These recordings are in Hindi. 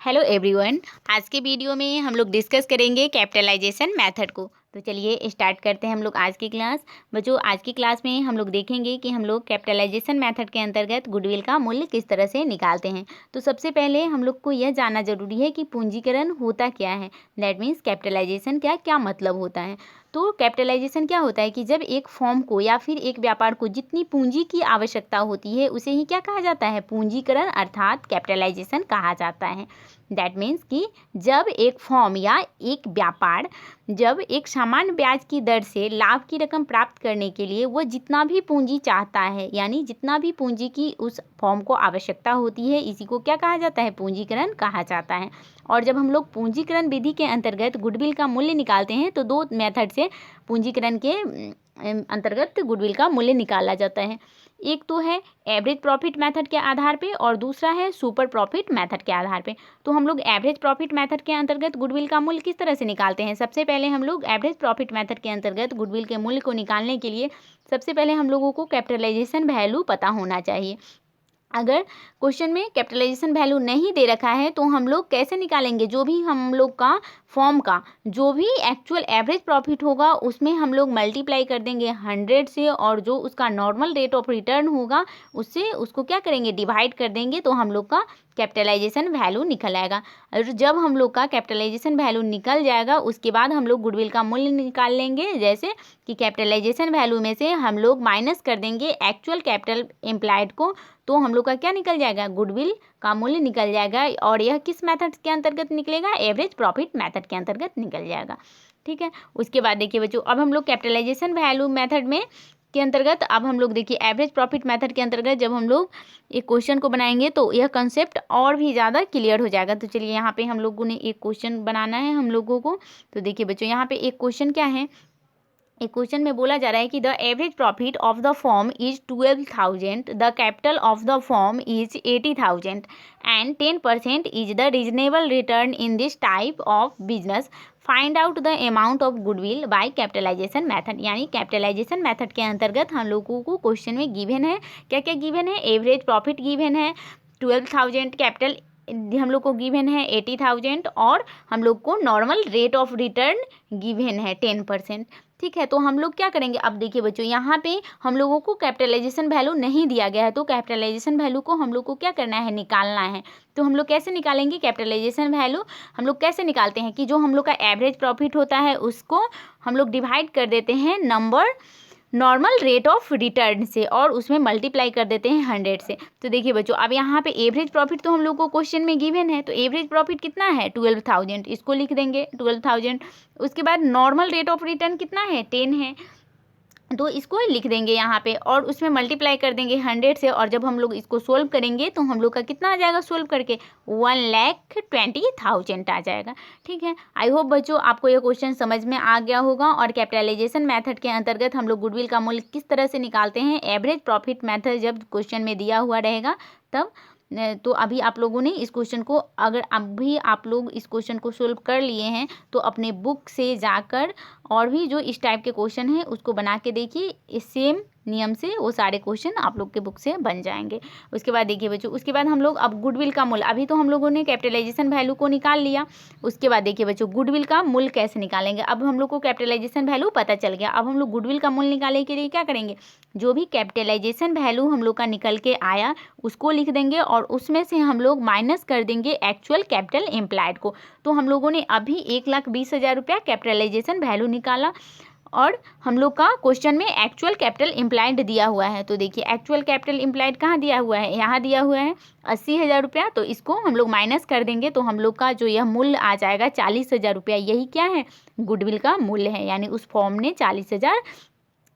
Hello everyone. आज के वीडियो में हम लोग डिस्कस करेंगे कैपिटलाइजेशन मेथड को। तो चलिए स्टार्ट करते हैं हम लोग आज की क्लास। बच्चों, आज की क्लास में हम लोग देखेंगे कि हम लोग कैपिटलाइजेशन मेथड के अंतर्गत गुडविल का मूल्य किस तरह से निकालते हैं। तो सबसे पहले हम लोग को यह जानना जरूरी है कि पूंजीकरण होता क्या है। दैट मीन्स कैपिटलाइजेशन क्या मतलब होता है। तो कैपिटलाइजेशन क्या होता है कि जब एक फर्म को या फिर एक व्यापार को जितनी पूंजी की आवश्यकता होती है उसे ही क्या कहा जाता है, पूंजीकरण अर्थात कैपिटलाइजेशन कहा जाता है। दैट मीन्स कि जब एक फर्म या एक व्यापार जब एक सामान्य ब्याज की दर से लाभ की रकम प्राप्त करने के लिए वह जितना भी पूंजी चाहता है, यानी जितना भी पूंजी की उस फर्म को आवश्यकता होती है, इसी को क्या कहा जाता है, पूंजीकरण कहा जाता है। और जब हम लोग पूंजीकरण विधि के अंतर्गत गुडविल का मूल्य निकालते हैं तो दो मेथड से पूंजीकरण के अंतर्गत गुडविल का मूल्य निकाला जाता है। एक तो है एवरेज प्रॉफिट मेथड के आधार पे और दूसरा है सुपर प्रॉफिट मेथड के आधार पे। तो हम लोग एवरेज प्रॉफिट मेथड के अंतर्गत गुडविल का मूल्य किस तरह से निकालते हैं। सबसे पहले हम लोग एवरेज प्रॉफिट मेथड के अंतर्गत गुडविल के मूल्य को निकालने के लिए सबसे पहले हम लोगों को कैपिटलाइजेशन वैल्यू पता होना चाहिए। अगर क्वेश्चन में कैपिटलाइजेशन वैल्यू नहीं दे रखा है तो हम लोग कैसे निकालेंगे, जो भी हम लोग का फॉर्म का जो भी एक्चुअल एवरेज प्रॉफिट होगा उसमें हम लोग मल्टीप्लाई कर देंगे 100 से, और जो उसका नॉर्मल रेट ऑफ रिटर्न होगा उससे उसको क्या करेंगे, डिवाइड कर देंगे, तो हम लोग का कैपिटलाइजेशन वैल्यू निकल आएगा। और जब हम लोग का कैपिटलाइजेशन वैल्यू निकल जाएगा उसके बाद हम लोग गुडविल का मूल्य निकाल लेंगे। जैसे कि कैपिटलाइजेशन वैल्यू में से हम लोग माइनस कर देंगे एक्चुअल कैपिटल एम्प्लॉयड को, तो हम लोग का क्या निकल जाएगा, गुडविल का मूल्य निकल जाएगा। और यह किस मेथड के अंतर्गत निकलेगा, एवरेज प्रॉफिट मेथड के अंतर्गत निकल जाएगा। ठीक है। उसके बाद देखिए बच्चों, अब हम लोग कैपिटलाइजेशन वैल्यू मेथड में के अंतर्गत अब हम लोग देखिए एवरेज प्रॉफिट मेथड के अंतर्गत जब हम लोग एक क्वेश्चन को बनाएंगे तो यह कंसेप्ट और भी ज़्यादा क्लियर हो जाएगा। तो चलिए यहाँ पे हम लोगों ने एक क्वेश्चन बनाना है हम लोगों को। तो देखिए बच्चों, यहाँ पे एक क्वेश्चन क्या है, एक क्वेश्चन में बोला जा रहा है कि the average profit of the firm is 12,000, the capital of the firm is 80,000 and 10% is the reasonable return in this type of business. Find out the amount of goodwill by capitalisation method. यानी कैपिटलाइजेशन मेथड के अंतर्गत हम लोगों को क्वेश्चन में गिवन है, क्या क्या गिवन है, एवरेज प्रॉफिट गिवन है 12,000, कैपिटल हम लोग को गिवन है 80,000 और हम लोग को normal rate of return given है 10%। ठीक है। तो हम लोग क्या करेंगे, अब देखिए बच्चों, यहाँ पे हम लोगों को कैपिटलाइजेशन वैल्यू नहीं दिया गया है, तो कैपिटलाइजेशन वैल्यू को हम लोग को क्या करना है, निकालना है। तो हम लोग कैसे निकालेंगे कैपिटलाइजेशन वैल्यू, हम लोग कैसे निकालते हैं कि जो हम लोग का एवरेज प्रॉफिट होता है उसको हम लोग डिवाइड कर देते हैं number normal rate of return से और उसमें मल्टीप्लाई कर देते हैं 100 से। तो देखिए बच्चों, अब यहाँ पे एवरेज प्रॉफिट तो हम लोग को क्वेश्चन में गिवन है, तो एवरेज प्रॉफिट कितना है 12,000, इसको लिख देंगे 12,000। उसके बाद नॉर्मल रेट ऑफ रिटर्न कितना है 10 है, तो इसको लिख देंगे यहाँ पे और उसमें मल्टीप्लाई कर देंगे 100 से। और जब हम लोग इसको सोल्व करेंगे तो हम लोग का कितना आ जाएगा, सोल्व करके 1,20,000 आ जाएगा। ठीक है। आई होप बच्चों आपको ये क्वेश्चन समझ में आ गया होगा। और कैपिटलाइजेशन मेथड के अंतर्गत हम लोग गुडविल का मूल्य किस तरह से निकालते हैं, एवरेज प्रॉफिट मेथड जब क्वेश्चन में दिया हुआ रहेगा तब। तो अभी आप लोगों ने इस क्वेश्चन को, अगर अभी आप लोग इस क्वेश्चन को सोल्व कर लिए हैं तो अपने बुक से जाकर और भी जो इस टाइप के क्वेश्चन हैं उसको बना के देखिए, इस सेम नियम से वो सारे क्वेश्चन आप लोग के बुक से बन जाएंगे। उसके बाद देखिए बच्चों, उसके बाद हम लोग अब गुडविल का मूल्य, अभी तो हम लोगों ने कैपिटलाइजेशन वैल्यू को निकाल लिया। उसके बाद देखिए बच्चों, गुडविल का मूल्य कैसे निकालेंगे। अब हम लोग को कैपिटलाइजेशन वैल्यू पता चल गया, अब हम लोग गुडविल का मूल्य निकालने के लिए क्या करेंगे, जो भी कैपिटलाइजेशन वैल्यू हम लोग का निकल के आया उसको लिख देंगे और उसमें से हम लोग माइनस कर देंगे एक्चुअल कैपिटल एम्प्लॉयड को। तो हम लोगों ने अभी 1,20,000 रुपया कैपिटलाइजेशन वैल्यू निकाला और हम लोग का क्वेश्चन में एक्चुअल कैपिटल एम्प्लॉयड दिया हुआ है। तो देखिए एक्चुअल कैपिटल एम्प्लॉयड कहाँ दिया हुआ है, यहाँ दिया हुआ है 80,000 रुपया। तो इसको हम लोग माइनस कर देंगे तो हम लोग का जो यह मूल्य आ जाएगा 40,000 रुपया। यही क्या है, गुडविल का मूल्य है, यानी उस फॉर्म ने 40,000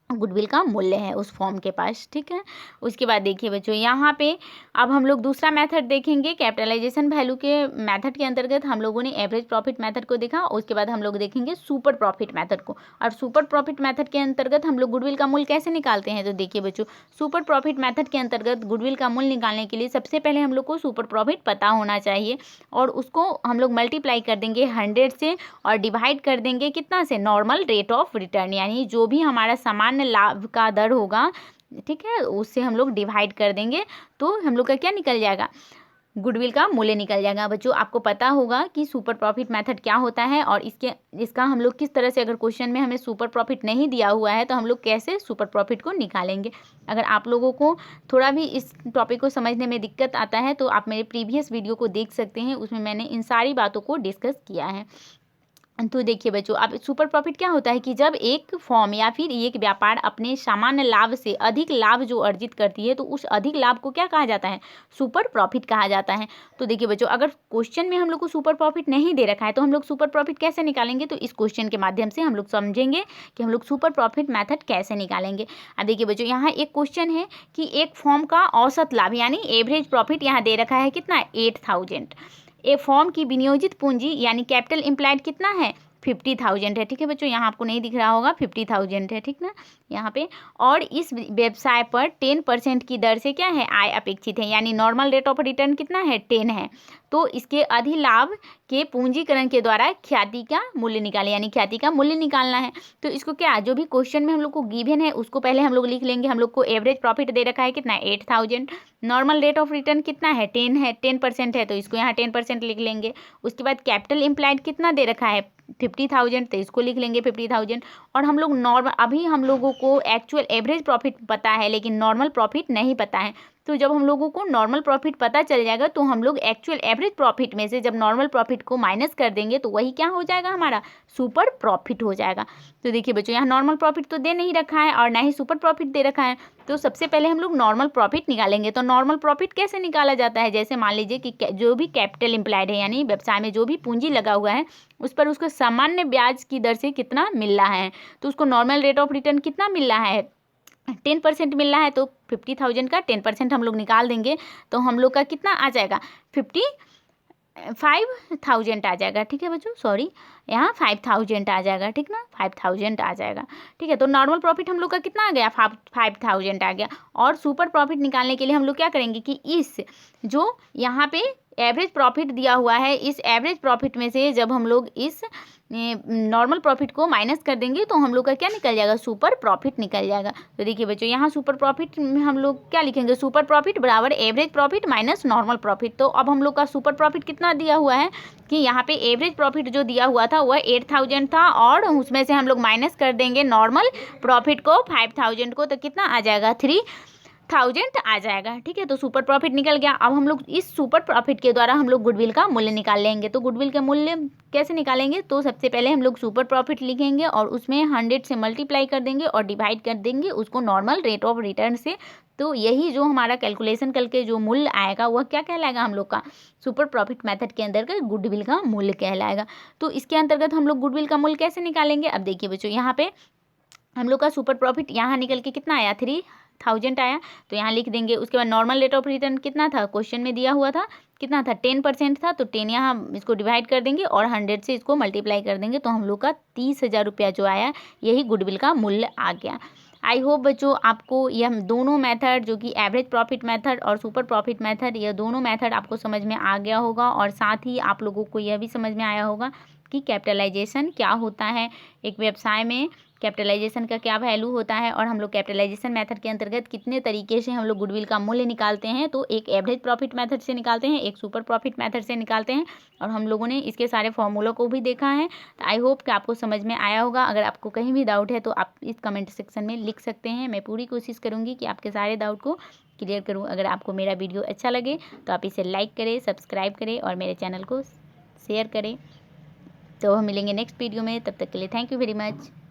गुडविल का मूल्य है उस फॉर्म के पास। ठीक है। उसके बाद देखिए बच्चों, यहाँ पे अब हम लोग दूसरा मेथड देखेंगे कैपिटलाइजेशन वैल्यू के मेथड के अंतर्गत। हम लोगों ने एवरेज प्रॉफिट मेथड को देखा, उसके बाद हम लोग देखेंगे सुपर प्रॉफिट मेथड को। और सुपर प्रॉफिट मेथड के अंतर्गत हम लोग गुडविल का मूल्य कैसे निकालते हैं। तो देखिए बच्चों, सुपर प्रॉफिट मेथड के अंतर्गत गुडविल का मूल्य निकालने के लिए सबसे पहले हम लोग को सुपर प्रॉफिट पता होना चाहिए और उसको हम लोग मल्टीप्लाई कर देंगे 100 से और डिवाइड कर देंगे कितना से, नॉर्मल रेट ऑफ रिटर्न, यानी जो भी हमारा सामान्य लाभ का दर होगा, ठीक है, उससे हम लोग डिवाइड कर देंगे तो हम लोग का क्या निकल जाएगा, गुडविल का मूल्य निकल जाएगा। बच्चों आपको पता होगा कि सुपर प्रॉफिट मेथड क्या होता है और इसका हम लोग किस तरह से, अगर क्वेश्चन में हमें सुपर प्रॉफिट नहीं दिया हुआ है तो हम लोग कैसे सुपर प्रॉफिट को निकालेंगे। अगर आप लोगों को थोड़ा भी इस टॉपिक को समझने में दिक्कत आता है तो आप मेरे प्रीवियस वीडियो को देख सकते हैं, उसमें मैंने इन सारी बातों को डिस्कस किया है। तो देखिए बच्चों, अब सुपर प्रॉफिट क्या होता है कि जब एक फर्म या फिर एक व्यापार अपने सामान्य लाभ से अधिक लाभ जो अर्जित करती है तो उस अधिक लाभ को क्या कहा जाता है, सुपर प्रॉफिट कहा जाता है। तो देखिए बच्चों, अगर क्वेश्चन में हम लोग को सुपर प्रॉफिट नहीं दे रखा है तो हम लोग सुपर प्रॉफिट कैसे निकालेंगे, तो इस क्वेश्चन के माध्यम से हम लोग समझेंगे कि हम लोग सुपर प्रॉफिट मैथड कैसे निकालेंगे। अब देखिए बच्चों, यहाँ एक क्वेश्चन है कि एक फर्म का औसत लाभ यानी एवरेज प्रॉफिट यहाँ दे रखा है कितना, 8000। ए फॉर्म की विनियोजित पूंजी यानी कैपिटल इम्प्लाइड कितना है, 50,000 है। ठीक है बच्चों, यहाँ आपको नहीं दिख रहा होगा, 50,000 है, ठीक ना यहाँ पे। और इस व्यवसाय पर 10% की दर से क्या है, आय अपेक्षित है, यानी नॉर्मल रेट ऑफ रिटर्न कितना है, 10 है। तो इसके अधिलाभ के पूंजीकरण के द्वारा ख्याति का मूल्य निकालें, यानी ख्याति का मूल्य निकालना है। तो इसको क्या, जो भी क्वेश्चन में हम लोग को गिवन है उसको पहले हम लोग लिख लेंगे। हम लोग को एवरेज प्रॉफिट दे रखा है कितना, 8000। नॉर्मल रेट ऑफ रिटर्न कितना है, 10 है, 10% है, तो इसको यहाँ 10% लिख लेंगे। उसके बाद कैपिटल इम्प्लाइड कितना दे रखा है, 50,000, तो इसको लिख लेंगे 50,000। और हम लोग नॉर्मल, अभी हम लोगों को एक्चुअल एवरेज प्रॉफिट पता है लेकिन नॉर्मल प्रॉफिट नहीं पता है। तो जब हम लोगों को नॉर्मल प्रॉफिट पता चल जाएगा तो हम लोग एक्चुअल एवरेज प्रॉफिट में से जब नॉर्मल प्रॉफिट को माइनस कर देंगे तो वही क्या हो जाएगा, हमारा सुपर प्रॉफिट हो जाएगा। तो देखिए बच्चों, यहाँ नॉर्मल प्रॉफिट तो दे नहीं रखा है और ना ही सुपर प्रॉफिट दे रखा है। तो सबसे पहले हम लोग नॉर्मल प्रॉफिट निकालेंगे। तो नॉर्मल प्रॉफिट कैसे निकाला जाता है, जैसे मान लीजिए कि जो भी कैपिटल इम्प्लाइड है यानी व्यवसाय में जो भी पूंजी लगा हुआ है उस पर उसको सामान्य ब्याज की दर से कितना मिल रहा है, तो उसको नॉर्मल रेट ऑफ रिटर्न कितना मिल रहा है, 10% मिल रहा है। तो 50,000 का 10% हम लोग निकाल देंगे तो हम लोग का कितना आ जाएगा, 55,000 आ जाएगा। ठीक है बच्चों, सॉरी यहाँ 5,000 आ जाएगा, ठीक ना, 5,000 आ जाएगा। ठीक है, तो नॉर्मल प्रॉफिट हम लोग का कितना आ गया, 5,000 आ गया। और सुपर प्रॉफिट निकालने के लिए हम लोग क्या करेंगे कि इस जो यहाँ पे एवरेज प्रॉफिट दिया हुआ है, इस एवरेज प्रॉफिट में से जब हम लोग इस नॉर्मल प्रॉफिट को माइनस कर देंगे तो हम लोग का क्या निकल जाएगा, सुपर प्रॉफिट निकल जाएगा। तो देखिए बच्चों, यहाँ सुपर प्रॉफिट में हम लोग क्या लिखेंगे, सुपर प्रॉफिट बराबर average profit minus normal profit. तो अब हम लोग का सुपर प्रॉफिट कितना दिया हुआ है कि यहाँ पे एवरेज प्रॉफिट जो दिया हुआ था वह 8,000 था और उसमें से हम लोग माइनस कर देंगे नॉर्मल प्रॉफिट को 5,000 को, तो कितना आ जाएगा, 3,000 आ जाएगा। ठीक है, तो सुपर प्रॉफिट निकल गया। अब हम लोग इस सुपर प्रॉफिट के द्वारा हम लोग गुडविल का मूल्य निकाल लेंगे। तो गुडविल का मूल्य कैसे निकालेंगे, तो सबसे पहले हम लोग सुपर प्रॉफिट लिखेंगे और उसमें 100 से मल्टीप्लाई कर देंगे और डिवाइड कर देंगे उसको नॉर्मल रेट ऑफ रिटर्न से। तो यही जो हमारा कैलकुलेशन करके जो मूल्य आएगा वह क्या कहलाएगा, हम लोग का सुपर प्रॉफिट मेथड के अंतर्गत गुडविल का मूल्य कहलाएगा। तो इसके अंतर्गत हम लोग गुडविल का मूल्य कैसे निकालेंगे, अब देखिए बच्चों, यहाँ पे हम लोग का सुपर प्रॉफिट यहाँ निकल के कितना आया, 3,000 आया, तो यहाँ लिख देंगे। उसके बाद नॉर्मल रेट ऑफ रिटर्न कितना था, क्वेश्चन में दिया हुआ था कितना था, 10% था, तो 10 यहाँ इसको डिवाइड कर देंगे और 100 से इसको मल्टीप्लाई कर देंगे तो हम लोग का 30,000 रुपया जो आया यही गुडविल का मूल्य आ गया। आई होप बच्चों आपको यह दोनों मेथड जो कि एवरेज प्रॉफिट मेथड और सुपर प्रॉफिट मेथड, यह दोनों मेथड आपको समझ में आ गया होगा और साथ ही आप लोगों को यह भी समझ में आया होगा कि कैपिटलाइजेशन क्या होता है, एक व्यवसाय में कैपिटलाइजेशन का क्या वैल्यू होता है और हम लोग कैपिटलाइजेशन मेथड के अंतर्गत कितने तरीके से हम लोग गुडविल का मूल्य निकालते हैं। तो एक एवरेज प्रॉफिट मेथड से निकालते हैं, एक सुपर प्रॉफिट मेथड से निकालते हैं और हम लोगों ने इसके सारे फॉर्मूलों को भी देखा है। तो आई होप कि आपको समझ में आया होगा। अगर आपको कहीं भी डाउट है तो आप इस कमेंट सेक्शन में लिख सकते हैं। मैं पूरी कोशिश करूँगी कि आपके सारे डाउट को क्लियर करूँ। अगर आपको मेरा वीडियो अच्छा लगे तो आप इसे लाइक करें, सब्सक्राइब करें और मेरे चैनल को शेयर करें। तो हम मिलेंगे नेक्स्ट वीडियो में, तब तक के लिए थैंक यू वेरी मच।